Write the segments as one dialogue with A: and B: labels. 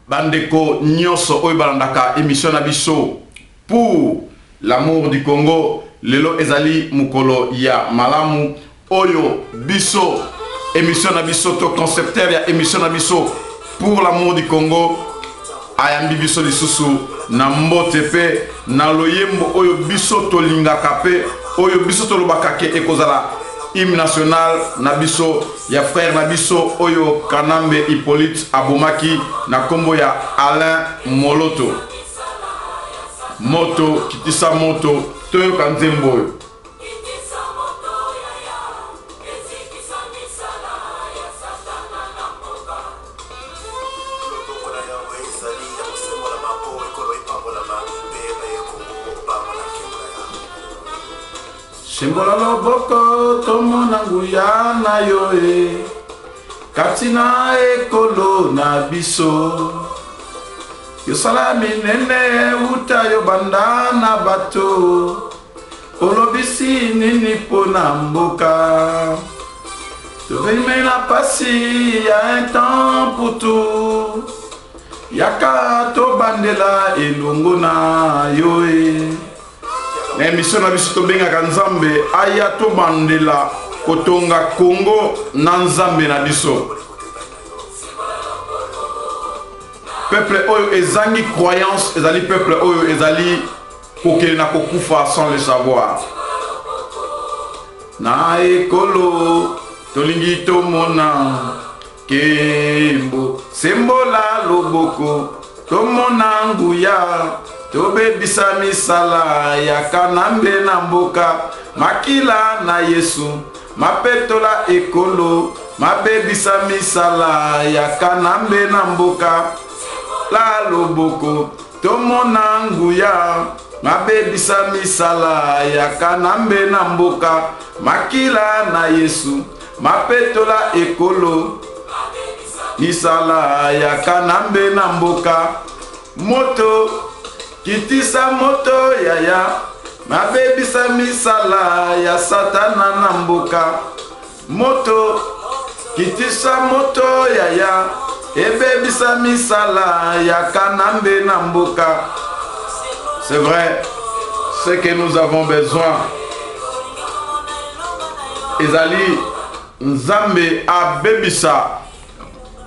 A: bandeko nyonso oyo balandaka émission na biso pour l'amour du Congo. Lelo ezali mukolo ya malamu oyo biso émission na biso to concepteur ya émission na biso pour l'amour du Congo ayambi biso lisusu na mbote pe na loyembo oyo biso to lingaka pe oyo biso to lobaka ke ekozala hymne national na biso ya frère na biso oyo Kanambe Hippolyte abomaki na kombo ya Alain Moloto moto kitisa moto toyo kanzembo oyo Simbola loboko tomona nguya na yoe katina ekolo na biso yosala minene uta yo banda na bato olobisi nini pona mboka tovime na pasi ya un temps pour tout yaka to bandela elongo na yoe l'émission na biso tobengaka nzambe aya to bandela kotonga Congo na nzambe na biso peuple oyo ezangi croyance ezali peuple oyo ezali kokele na kokufa sans le savoir na ekolo tolingi tomona kembo sembola loboko tomona nguya tobebisa misala ya Kanambe na mboka makila na Yesu mapetola ekolo mabebisa misala ya Kanambe na mboka la loboko tomona nguya mabebisa misala ya Kanambe na mboka makila na Yesu mapetola ekolo misala ya Kanambe na mboka moto kitisa moto yaya mabebisa misala ya Satana na mboka moto kitisa moto yaya ebebisa misala ya Kanambe na mboka. C'est vrai, ce que nous avons besoin ezali nzambe abebisa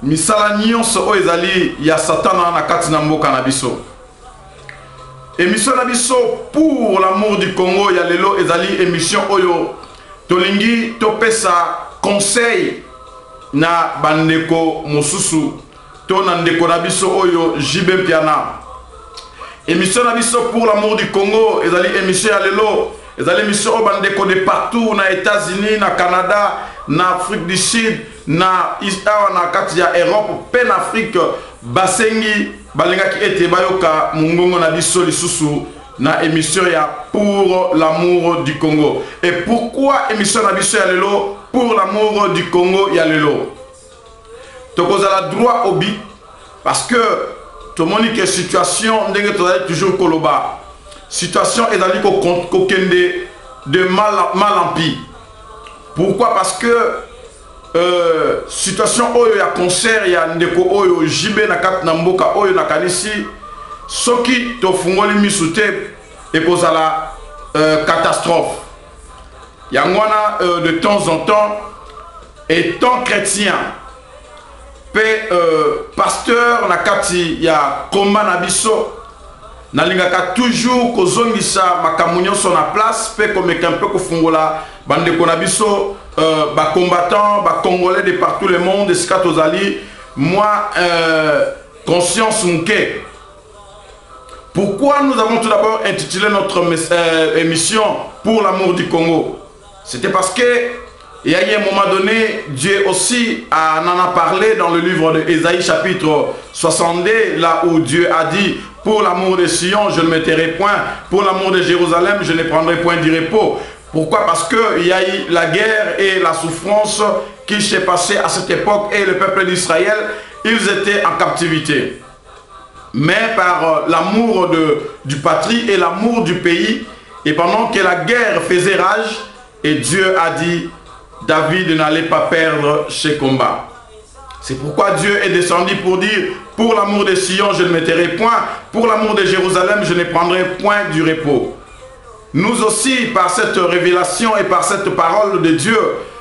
A: misala nyonso o ezali ya Satana na kati na mboka na biso. Émission na biso pour l'amour du Congo ya lelo ezali émission oyo tolingi topesa conseil na bandeko mosusu to na ndeko na biso oyo Jibe Piana. Émission na biso pour l'amour du Congo ezali émission ya lelo ezali émission o bandeko de partout na États-Unis na Canada na Afrique du Sud na na kati ya Europe pe na Afrique basengi balengaki ete bayoka mungongo na biso lisusu na émission ya pour l'amour du Congo. Et pourquoi émission na biso ya lelo pour l'amour du Congo ya lelo tokozala droit au but parce que tout le monde dit que situation ndenge tozali toujours koloba situation ezali ko kende de mal en pis. Pourquoi? Parce que situation oyo ya concert ya ndeko oyo Jibe na kat na mboka oyo na kanisi soki to fungoli misute ekozala catastrophe yangwana de temps en temps étant chrétien pe pasteur na kati ya komba na biso nalingaka toujours kozongisa makambo nyonso na place pe komeka mpe kofungola bandeko na biso ba combattants, ba congolais de partout le monde, Eskatozali, moi conscience mouké. Pourquoi nous avons tout d'abord intitulé notre émission pour l'amour du Congo? C'était parce que il y a eu un moment donné, Dieu aussi en a parlé dans le livre de Ésaïe chapitre 62, là où Dieu a dit: pour l'amour de Sion, je ne me tairai point, pour l'amour de Jérusalem, je ne prendrai point du repos. Pourquoi? Parce qu'il y a eu la guerre et la souffrance qui s'est passée à cette époque et le peuple d'Israël, ils étaient en captivité. Mais par l'amour du patrie et l'amour du pays, et pendant que la guerre faisait rage, et Dieu a dit, David n'allait pas perdre ses combats. C'est pourquoi Dieu est descendu pour dire, pour l'amour de Sion, je ne mettrai point, pour l'amour de Jérusalem, je ne prendrai point du repos. Nous aussi, par cette révélation et par cette parole de Dieu,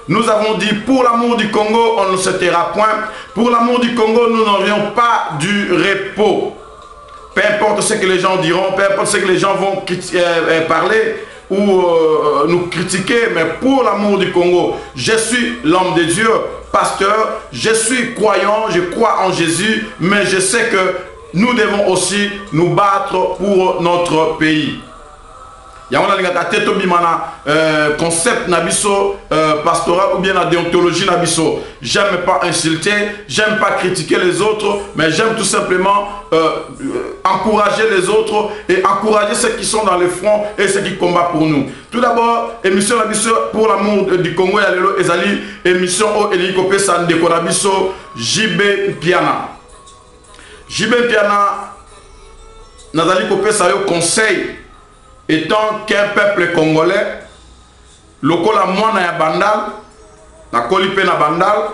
A: nous avons dit, pour l'amour du Congo, on ne se taira point. Pour l'amour du Congo, nous n'aurions pas du repos. Peu importe ce que les gens diront, peu importe ce que les gens vont parler ou nous critiquer, mais pour l'amour du Congo, je suis l'homme de Dieu, pasteur, je suis croyant, je crois en Jésus, mais je sais que nous devons aussi nous battre pour notre pays. Il y a un concept nabiso pastoral ou bien la déontologie nabiso. J'aime pas insulter, j'aime pas critiquer les autres, mais j'aime tout simplement encourager les autres et encourager ceux qui sont dans le front et ceux qui combattent pour nous. Tout d'abord, émission nabiso pour l'amour du Congo et Lelo Ezali, émission au Elikopé Sandeko nabiso JB Piana. JB Piana, Nazali Kopé Sayo conseil. Étant qu'un peuple congolais, lokola mwana ya bandal, na kolipe na bandal,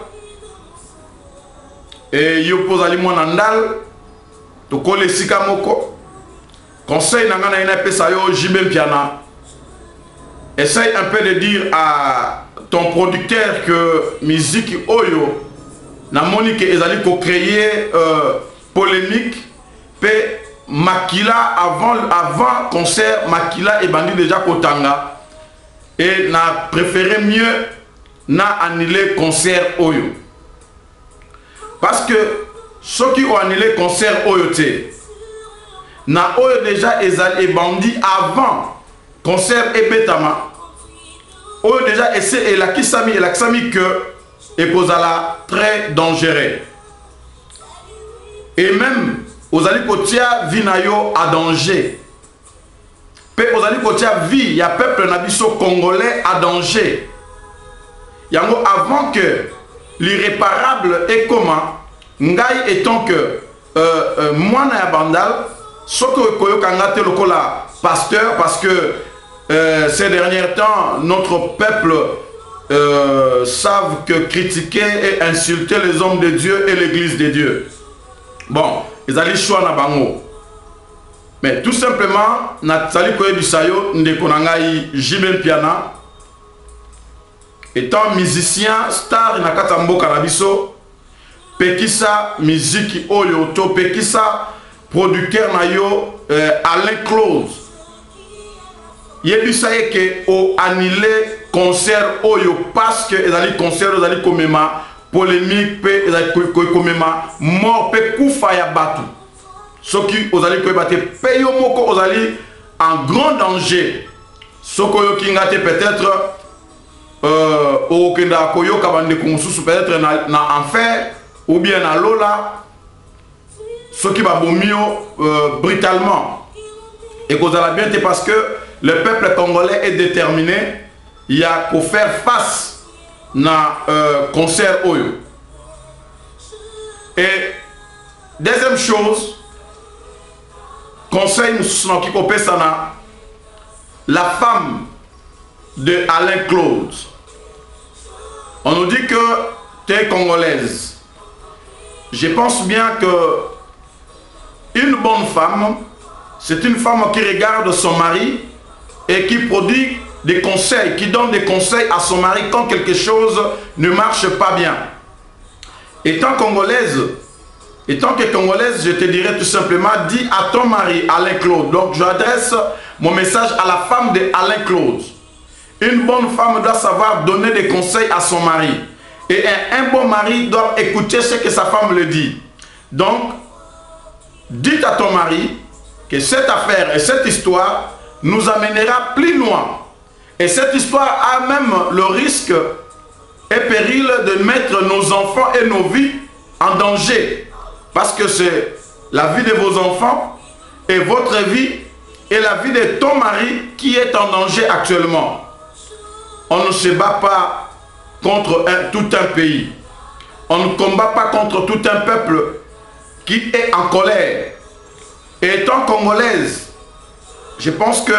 A: et yopozali mwana ndal, to kole sika moko, conseil na ngana ina pesa yo JB Piana. Essaye un peu de dire à ton producteur que musique oyo, na monique ezali ko créer polémique, pe Makila avant concert, Makila est bandu déjà Kotanga et n'a préféré mieux n'a annulé concert Oyo. Parce que ceux qui ont annulé concert Oyo n'a Oyo déjà est bandit avant concert Ebetama. Oyo déjà essayé et la kisami que est posala très dangereux. Et même Ozali kotia vinayo à danger. Pe ozali kotia vie, il y a peuple nabiso congolais à danger. Yango avant que l'irréparable est comment, ngai étant que moi na bandal, soko koyo kangate lokola pasteur parce que ces derniers temps notre peuple savent que critiquer et insulter les hommes de Dieu et l'église de Dieu. Bon. Ils allaient choix na bango. Mais tout simplement, Nathalie Koye Bisayo, Ndekonangai JB Piana, étant musicien, star, Nakatambo Kanabiso, Pekisa, musique Oyo, to Pekisa, producteur Nayo, Alain Claude. Yebisaye ke o annulé concert Oyo parce que ils allaient concert, ils allaient commémorer. Polémique pe komema mort pe kufa ya batu soki ozali ko baté pe yo moko ozali en grand danger soko yo kingate peut-être okenda koyo kabande konsusu peut-être na enfer ou bien na lola soki ba bomio brutalement et kozala bien parce que le peuple congolais est déterminé, il y a pour faire face na concert Oyo. Et deuxième chose, conseil nous qui copé sana, la femme de Alain Claude. On nous dit que tu es congolaise. Je pense bien que une bonne femme, c'est une femme qui regarde son mari et qui prodigue des conseils, qui donne des conseils à son mari quand quelque chose ne marche pas bien. Étant que congolaise, je te dirais tout simplement, dis à ton mari, Alain Claude. Donc j'adresse mon message à la femme de Alain Claude. Une bonne femme doit savoir donner des conseils à son mari. Et un bon mari doit écouter ce que sa femme le dit. Donc, dites à ton mari que cette affaire et cette histoire nous amènera plus loin. Et cette histoire a même le risque et péril de mettre nos enfants et nos vies en danger. Parce que c'est la vie de vos enfants et votre vie et la vie de ton mari qui est en danger actuellement. On ne se bat pas contre tout un pays. On ne combat pas contre tout un peuple qui est en colère. Et étant congolaise, je pense que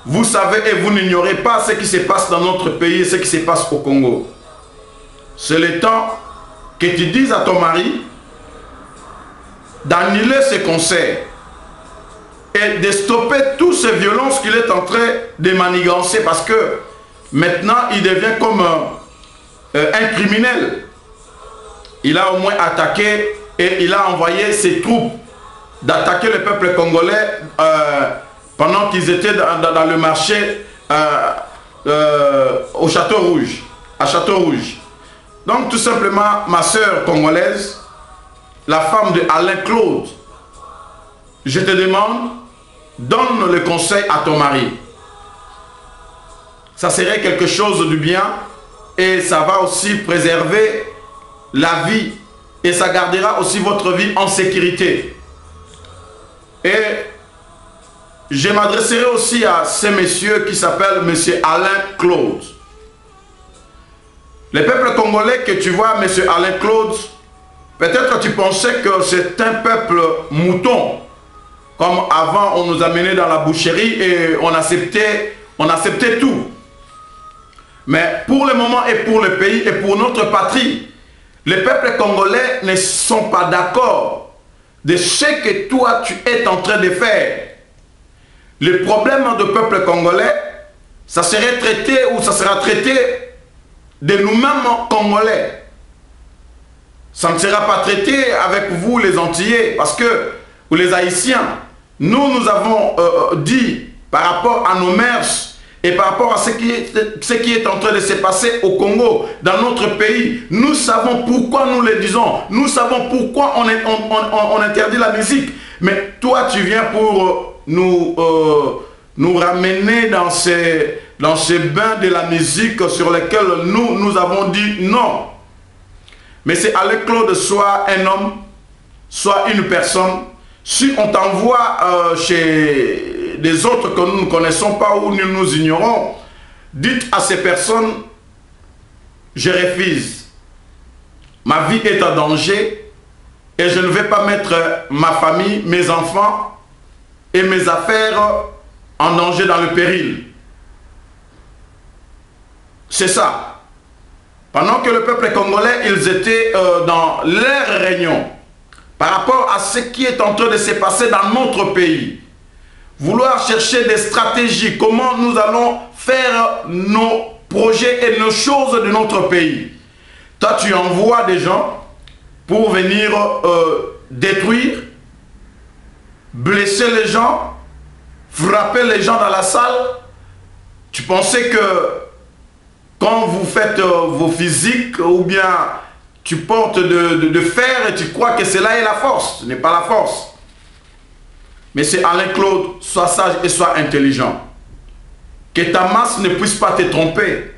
A: vous savez et vous n'ignorez pas ce qui se passe dans notre pays et ce qui se passe au Congo. C'est le temps que tu dises à ton mari d'annuler ses concerts et de stopper toutes ces violences qu'il est en train de manigancer, parce que maintenant il devient comme un criminel. Il a au moins attaqué et il a envoyé ses troupes d'attaquer le peuple congolais pendant qu'ils étaient dans le marché au Château Rouge, à Château Rouge. Donc tout simplement, ma sœur congolaise, la femme de Alain Claude, je te demande, donne le conseil à ton mari. Ça serait quelque chose de bien et ça va aussi préserver la vie et ça gardera aussi votre vie en sécurité. Et je m'adresserai aussi à ce monsieur qui s'appelle monsieur Alain Claude. Le peuple congolais que tu vois, monsieur Alain Claude, peut-être tu pensais que c'est un peuple mouton. Comme avant, on nous amenait dans la boucherie et on acceptait tout. Mais pour le moment et pour le pays et pour notre patrie, les peuples congolais ne sont pas d'accord de ce que toi tu es en train de faire. Le problème du peuple congolais, ça serait traité ou ça sera traité de nous-mêmes congolais. Ça ne sera pas traité avec vous les Antillais, parce que, ou les Haïtiens, nous avons dit par rapport à nos mœurs et par rapport à ce qui est en train de se passer au Congo, dans notre pays, nous savons pourquoi nous le disons, nous savons pourquoi on interdit la musique. Mais toi, tu viens pour nous ramener dans ces bains de la musique sur lesquels nous avons dit non. Mais c'est Alain Claude, soit un homme, soit une personne. Si on t'envoie chez des autres que nous ne connaissons pas ou nous ignorons, dites à ces personnes, je refuse. Ma vie est en danger et je ne vais pas mettre ma famille, mes enfants et mes affaires en danger dans le péril. C'est ça. Pendant que le peuple congolais, ils étaient dans leur réunion par rapport à ce qui est en train de se passer dans notre pays. Vouloir chercher des stratégies, comment nous allons faire nos projets et nos choses de notre pays. Toi, tu envoies des gens pour venir détruire, blesser les gens, frapper les gens dans la salle. Tu pensais que quand vous faites vos physiques ou bien tu portes de fer et tu crois que cela est la force. Ce n'est pas la force. Mais c'est Alain Claude, sois sage et sois intelligent. Que ta masse ne puisse pas te tromper.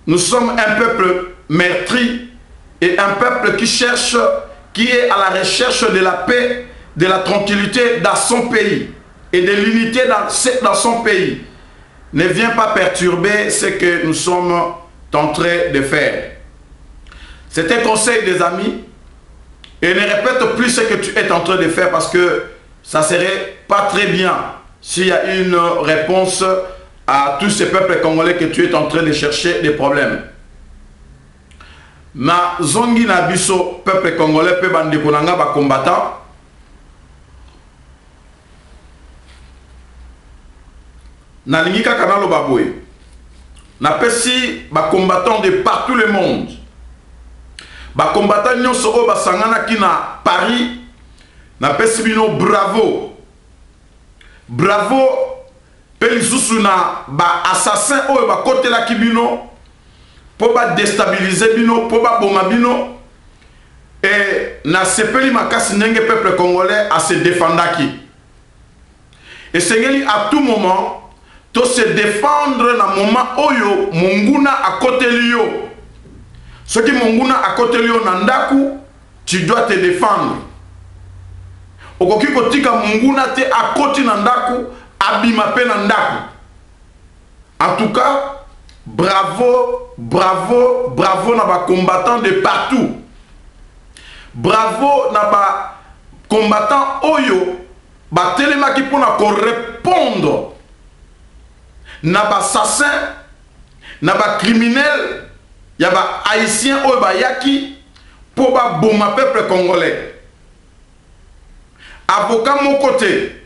A: Nous sommes un peuple meurtri et un peuple qui est à la recherche de la paix, de la tranquillité dans son pays et de l'unité dans son pays. Ne viens pas perturber ce que nous sommes en train de faire. C'est un conseil des amis. Et ne répète plus ce que tu es en train de faire parce que ça serait pas très bien s'il y a une réponse à tous ces peuples congolais que tu es en train de chercher des problèmes. Na zongi na biso peuple congolais pe bandeko nanga ba combattant. Na lingika kanalo baboye. Na pesi ba combattant de partout le monde. Ba combattant nyonso o basangana ki na Paris. Na pesi bino bravo. Bravo pe lisusu na ba assassin o ba kotela ki bino po ba déstabiliser bino, po ba boma bino. Et na sepeli makasi ndenge peuple congolais a se défendaki. Et sengeli à tout moment to se défendre na moment oyo monguna à côté lio. Ce qui monguna à côté lio na ndaku, tu dois te défendre. Okoki kotika monguna te à côté na ndaku, abima pe na ndaku. En tout cas, bravo, bravo, bravo na ba combattants de partout. Bravo na ba combattants oyo ba telemaki pona ko répondre na ba assassin, na ba criminel y a ba haïtien oyo ba yaki pour ba boma peuple congolais. Avocat mon côté,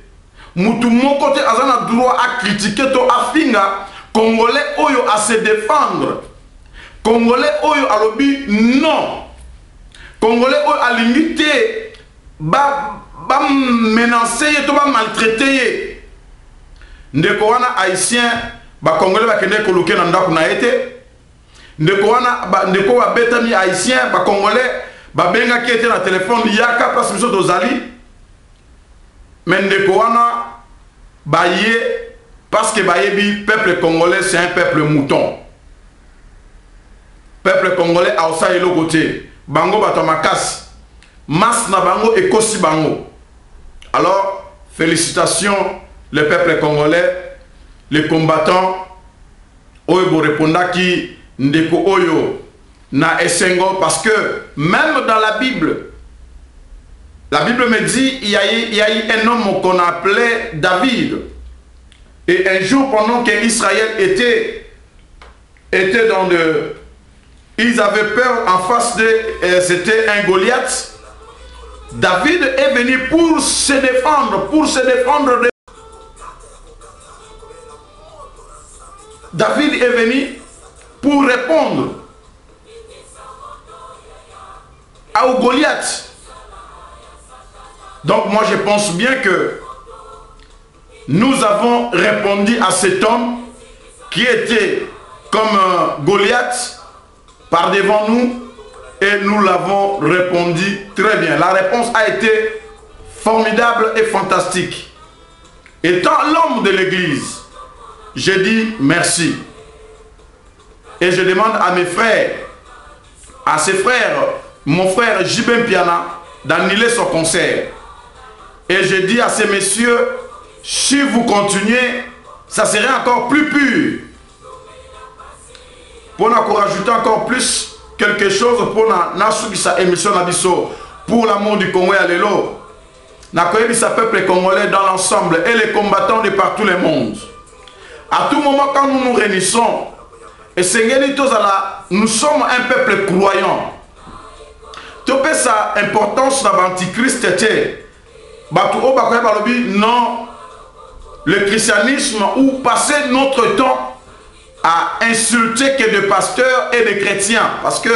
A: mutu mon côté azana droit à critiquer to afinga congolais oyo à se défendre. Congolais oyo alobi non. Congolais oyo a limité ba menacer to ba maltraiter. Ndeko wana haïtien ba congolais ba kende koluke na ndako na ete. Ndeko wana ndeko ba betami haïtien ba congolais ba benga ki ete na téléphone yaka parce que biso tozali. Mais ndeko wana ba ye parce que ba yebi peuple congolais c'est un peuple mouton. Peuple congolais a osa elo côté bango batamakas mas na bango ekosi bango. Alors félicitations le peuple congolais, les combattants oyo bo répondra qui ndeko oyo na esengo parce que même dans la Bible me dit il y a eu un homme qu'on appelait David. Et un jour pendant qu'Israël était dans de... Ils avaient peur en face de... C'était un Goliath. David est venu pour se défendre. David est venu pour répondre au Goliath. Donc moi je pense bien que nous avons répondu à cet homme qui était comme Goliath par devant nous et nous l'avons répondu très bien. La réponse a été formidable et fantastique. Étant l'homme de l'église, je dis merci. Et je demande à mes frères, à ses frères, mon frère Jibem Piana, d'annuler son concert. Et je dis à ces messieurs, si vous continuez, ça serait encore plus pur. Pour nous rajouter encore plus quelque chose pour notre émission pour l'amour du Congo et l'élo. Nakoyebi peuple congolais dans l'ensemble et les combattants de partout le monde. À tout moment quand nous nous réunissons, et nous sommes un peuple croyant. Tout sa importance dans l'antichrist était non, le christianisme ou passer notre temps à insulter que des pasteurs et des chrétiens. Parce que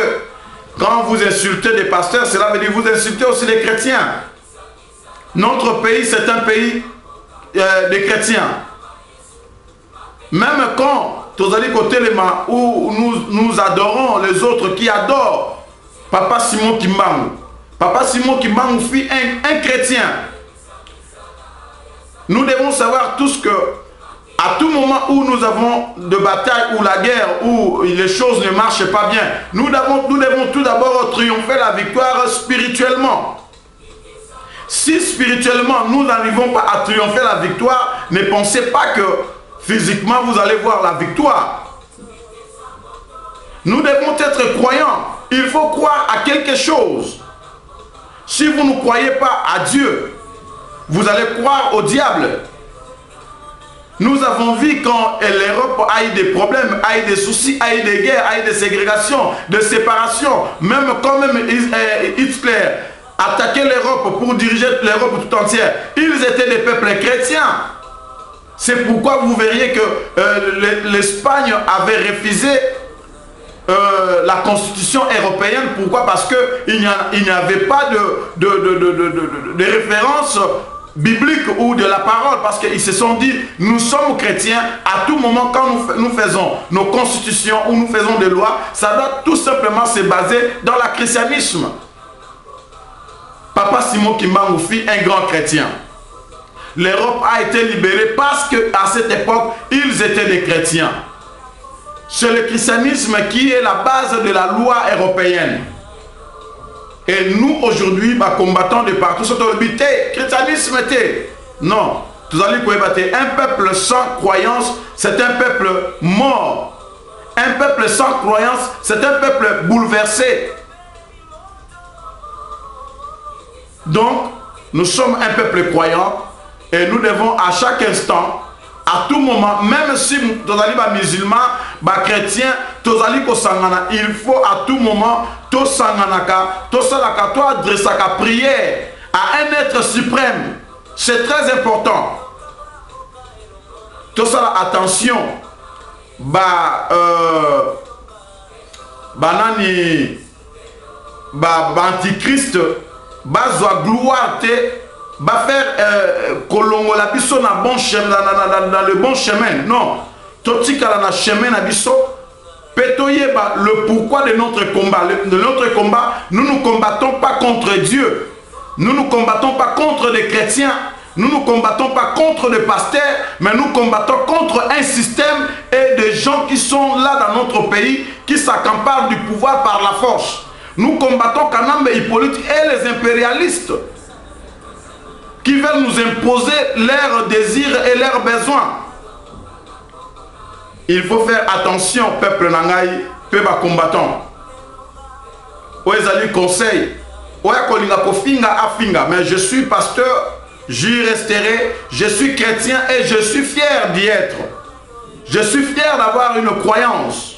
A: quand vous insultez des pasteurs, cela veut dire que vous insultez aussi les chrétiens. Notre pays, c'est un pays des chrétiens. Même quand Tozali Kotelema, où nous adorons les autres qui adorent Papa Simon Kimbangu. Papa Simon Kimbangu fut un chrétien. Nous devons savoir tous que à tout moment où nous avons de bataille, ou la guerre, où les choses ne marchent pas bien, nous devons tout d'abord triompher la victoire spirituellement. Si spirituellement nous n'arrivons pas à triompher la victoire, ne pensez pas que physiquement vous allez voir la victoire. Nous devons être croyants. Il faut croire à quelque chose. Si vous ne croyez pas à Dieu, vous allez croire au diable. Nous avons vu quand l'Europe a eu des problèmes, a eu des soucis, a eu des guerres, a eu des ségrégations, des séparations. Même quand Hitler attaquait l'Europe pour diriger l'Europe tout entière, ils étaient des peuples chrétiens. C'est pourquoi vous verriez que l'Espagne avait refusé la constitution européenne. Pourquoi? Parce qu'il n'y avait pas de référence biblique ou de la parole, parce qu'ils se sont dit, nous sommes chrétiens, à tout moment quand nous faisons nos constitutions ou nous faisons des lois, ça doit tout simplement se baser dans le christianisme. Papa Simon Kimbangu fut un grand chrétien. L'Europe a été libérée parce qu'à cette époque, ils étaient des chrétiens. C'est le christianisme qui est la base de la loi européenne. Et nous, aujourd'hui, bah, combattants de partout, c'est le christianisme était. Non. Un peuple sans croyance, c'est un peuple mort. Un peuple sans croyance, c'est un peuple bouleversé. Donc, nous sommes un peuple croyant et nous devons à chaque instant, à tout moment, même si nous sommes musulmans, chrétiens, tozali ko sangana, il faut à tout moment to sanganaka, to salaka, to adressaka prière à un être suprême. C'est très important. Tout ça, attention. Banani antichrist bazwa gloire te ba faire kolongo la biso na bon chemin dans le bon chemin. Non. Totika na chemin na biso. Petoye le pourquoi de notre combat. De notre combat, nous ne combattons pas contre Dieu. Nous ne combattons pas contre les chrétiens. Nous ne combattons pas contre les pasteurs, mais nous combattons contre un système et des gens qui sont là dans notre pays, qui s'accaparent du pouvoir par la force. Nous combattons Kanambe Hippolyte et les impérialistes qui veulent nous imposer leurs désirs et leurs besoins. Il faut faire attention, peuple Nangaï, peuple combattant. Oezali conseil, Oyakolinga Kofinga Afinga, mais je suis pasteur. J'y resterai, je suis chrétien et je suis fier d'y être. Je suis fier d'avoir une croyance.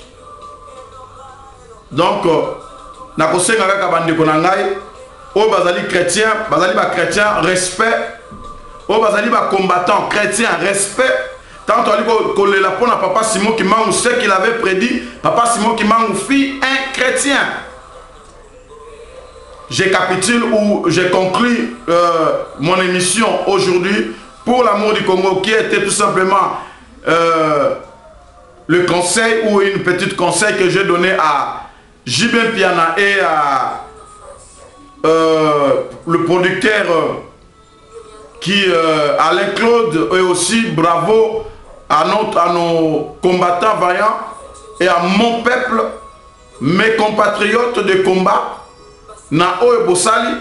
A: Donc, nakosenga kaka bandeko na ngai, o bazali chrétien, bazali ba chrétien, respect. O bazali ba combattant, chrétien, respect. Tant on dit que le lapon à Papa Simon Kimangou, ce qu'il avait prédit, Papa Simon Kimangou fit un chrétien. Je capitule ou je conclue mon émission aujourd'hui pour l'amour du Congo qui était tout simplement le conseil ou une petite conseil que j'ai donné à Jibin Piana et à le producteur qui Alain Claude et aussi bravo à nos combattants vaillants et à mon peuple, mes compatriotes de combat. Na oyo bosali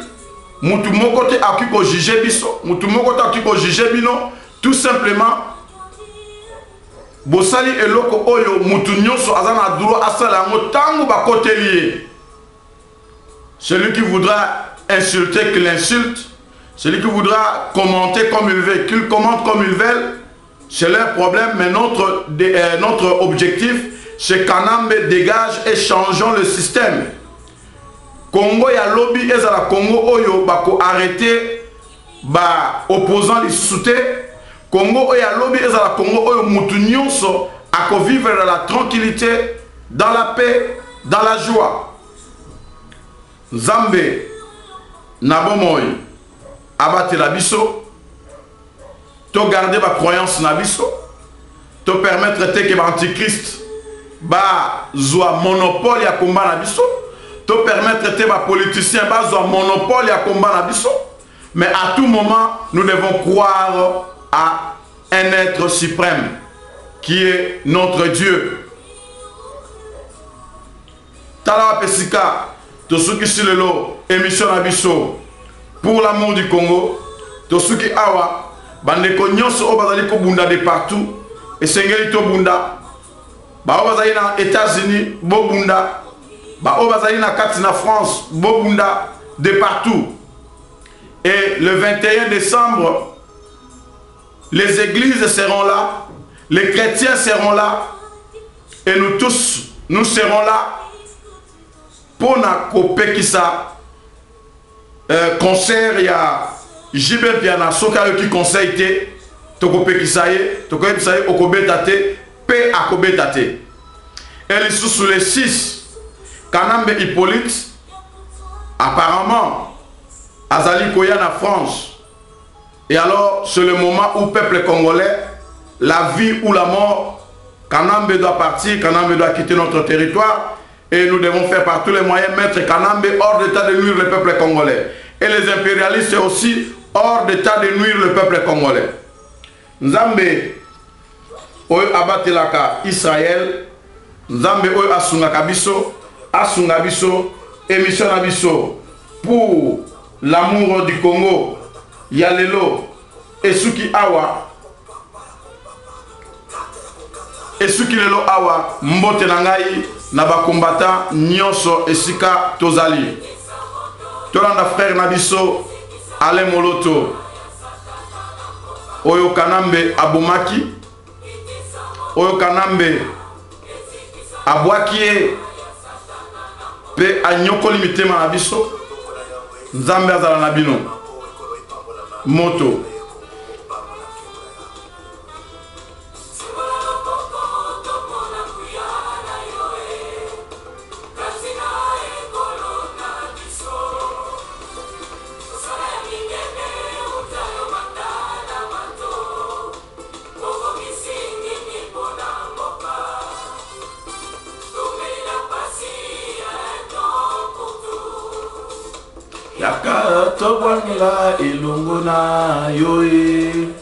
A: mutu moko te akiko juger biso mutu moko te akiko juger bino tout simplement bosali eloko oyo mutu nyonso azana droit asala ngo tango ba kotelier. Celui qui voudra insulter qu'il insulte, celui qui voudra commenter comme il veut qu'il commente comme il veut, c'est leur problème, mais notre objectif c'est Kanambe dégage et changeons le système. Congo ya lobby ezala Congo oyo bako arrêter ba opposant les souté. Congo oyo ya lobby ezala Congo oyo mutu nyonso ako vivre dans la tranquillité, dans la paix, dans la joie. Nzambe na bomoy abate la biso to garder ba croyance na biso to permettre te que ba antichrist ba zwa monopole ya combat na biso. To permettre que les politiciens aient un monopole à combat. Mais à tout moment, nous devons croire à un être suprême qui est notre Dieu. Tala Pesika, to ceux qui sont le émission Abisso pour l'amour du Congo, to ceux qui awa, bande konyonso obazali ko bunda de partout, et sengeli to bunda, ba obazali na États-Unis, bo bunda. Ba obazali na kati na France, bobunda de partout. Et le 21 décembre, les églises seront là, les chrétiens seront là, et nous tous, nous serons là pour na kopé qui ça concert il y a Jibel Piana soka qui conseille te to kopé qui ça y to kopé ça y okobetate pe akobetate. Et les sous les 6 Kanambe Hippolyte, apparemment, Azali Koya en France. Et alors, c'est le moment où le peuple congolais, la vie ou la mort, Kanambe doit partir, Kanambe doit quitter notre territoire. Et nous devons faire par tous les moyens mettre Kanambe hors d'état de nuire le peuple congolais. Et les impérialistes aussi hors d'état de nuire le peuple congolais. Nzambe, oyo abatelaka Israël, Nzambe oyo asungaka biso. Asungabiso, émission Abisso pour l'amour du Congo, Yalelo, Esuki Awa, Esuki Lelo Awa, Mbote Nangai, Naba combattant, Nyonso, Esika, Tozali. Tolanda frère Nabiso, Alain Moloto, Oyo Kanambe Abomaki, Oyo Kanambe abwaki pe anyokoli mitema na biso nzambe azala na bino moto yaka tobwangela elongo na yo e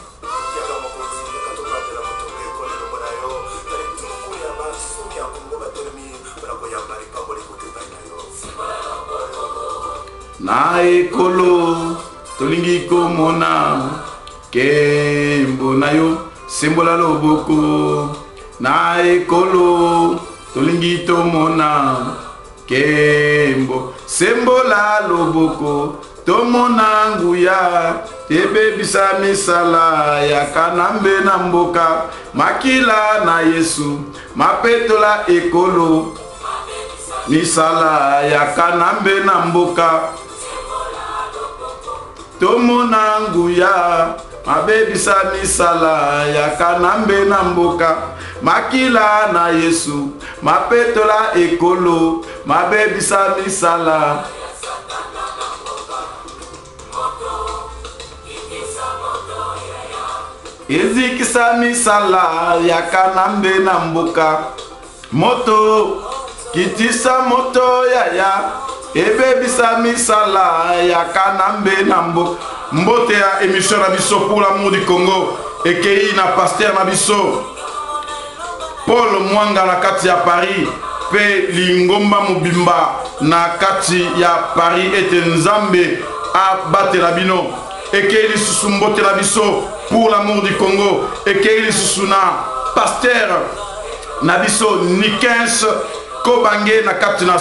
A: na ekolo tolingi komona kembo na yo sembola loboko na ekolo tolingi tomona kembo sembola loboko tomona nguya tebebisa misala ya kanambe na mboka makila na Yesu mapetola ekolo misala ya kanambe na mboka tomona nguya mabebisa misala ya kanambe na mboka makila na Yesu mapetola ekolo mabebisa misala ezikisa misala ya kanambe na mboka moto kitisa moto yaya ebebisa misala ya kanambe na mboka mbote ya émission na biso pour l'amour du Congo ekei na pasteur na biso Paul Mwanga na kati ya Paris pe lingomba mobimba na kati ya Paris ete nzambe abatela bino ekei lisusu mbote na biso pour l'amour du Congo ekei lisusu na pasteur na biso Nikens Kobange na kati na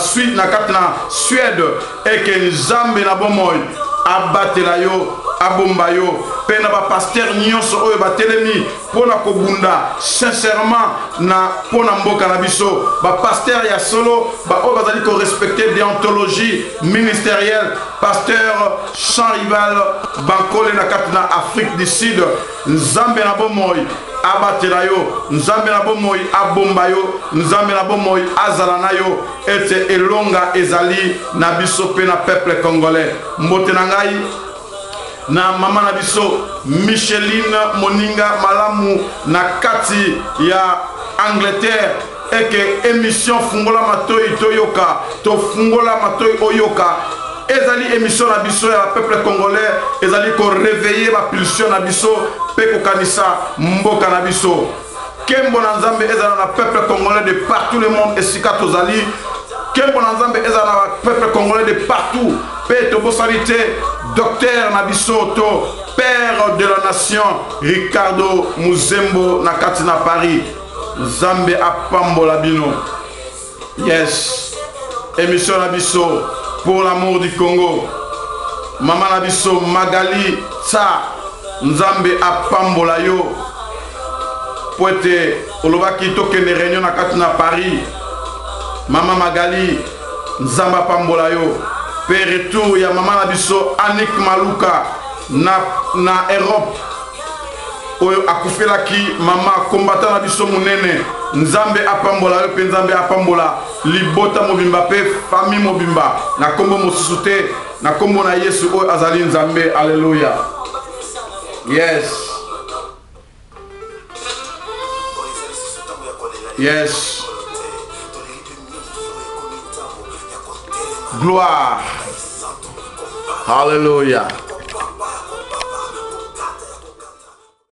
A: Suède eke nzambe na bomoy abatela yo abomba yo pe na ba pasteur nyonso oyo batelemi pona kobunda sincèrement na pona mboka na biso ba pasteur ya solo ba oyo bazali ko respecter déontologie ministérielle pasteur sans rival bankole na kati na Afrique du Sud nzambe na bomoy abatela yo nzambe na bomoy abomba yo nzambe na bomoy azala na yo ete elonga ezali na biso pe na peuple congolais mbote na ngai na mama na biso Micheline Moninga Malamu na kati ya Angleterre eke émission fungola matoi toyoka to fungola matoi oyoka ezali émission na biso ya peuple congolais ezali ko réveiller ba pulsion na biso pe ko kanisa mboka na biso kembo na nzambe ezala na peuple congolais de partout le monde esika tozali kembo na nzambe ezala na peuple congolais de partout pe to bosalité docteur na biso to père de la nation Ricardo Muzembo na kati na Paris nzambe apambola bino yes émission na biso pour l'amour du Congo mama na biso Magali Tsa nzambe apambola yo poete olobaki tokende réunion na kati na Paris mama Magali nzambe apambola yo pe retour ya mama na biso Anik Maluka na Europe oyo akufelaki mama combattant na biso munene nzambe apambola yo pe nzambe apambola libota mobimba pe famille mobimba na kombo mosusu te na kombo na Yesu oyo azali nzambe alleluya yes yes gloire hallelujah